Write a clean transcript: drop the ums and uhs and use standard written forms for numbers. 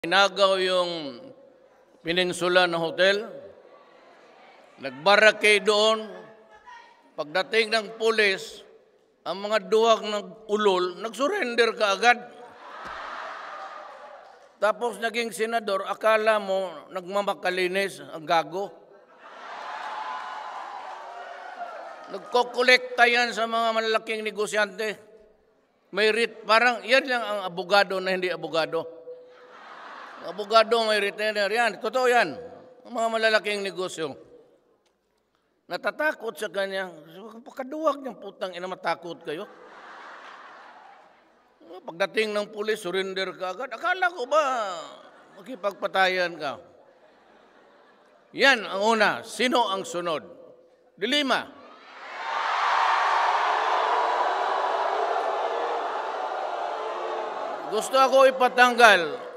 Inagaw yung Peninsula na hotel, nagbarricade doon. Pagdating ng pulis, ang mga duwag ng ulol, nag-surrender kaagad. Tapos naging senador, akala mo nagmamakalinis ang gago. Nagkokolekta yan sa mga malalaking negosyante. May parang yan lang ang abogado na hindi abogado. Abogado, may retainer yan. Totoo yan. Ang mga malalaking negosyo. Natatakot sa kanya. Pagkaduwag niyang putang ina, matakot kayo. Pagdating ng pulis, surrender ka agad. Akala ko ba makipagpatayan ka? Yan ang una. Sino ang sunod? Dilima. Gusto ako ipatanggal